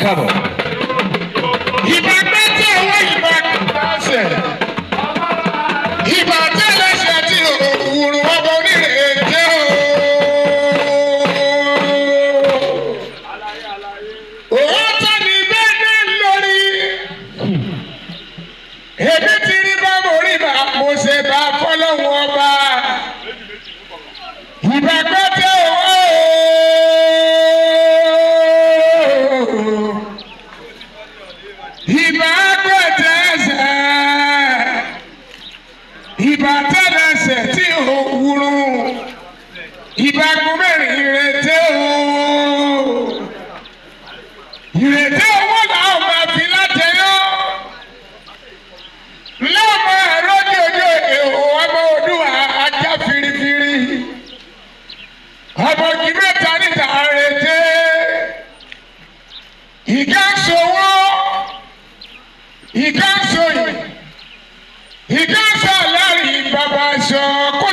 káàbọ̀. Ìbà gbẹ́jẹ́ owó ìbà kàṣẹ. Ìbà tẹ́lẹ̀ṣẹ̀ tí òwúrò ọmọ onírèké o. Òótọ́ ni bẹ́ẹ̀ lórí. Èmi ti rí bá mo rí bá mo ṣe bá fọlọ́wọ́ ọba. Ìbà gbẹ́jẹ́ owó. Ìbà gbẹ́jẹ́ ìbà tẹ́lẹ̀ṣẹ̀ tí òwúrò ìbà gbọ́mẹ̀rin ìrètí o. Ìrètí owó làwọn máa fi látẹ̀yọ́. Lọ́mọ ẹ̀rọ ní ojú èèwọ̀ ọmọ Odùwà ajá firifiri. Ọmọ kì mẹ́ta níta retí. Ìka ṣòwò, ìka ṣòyìn, ìka ṣàlàyé bàbá aṣọ kó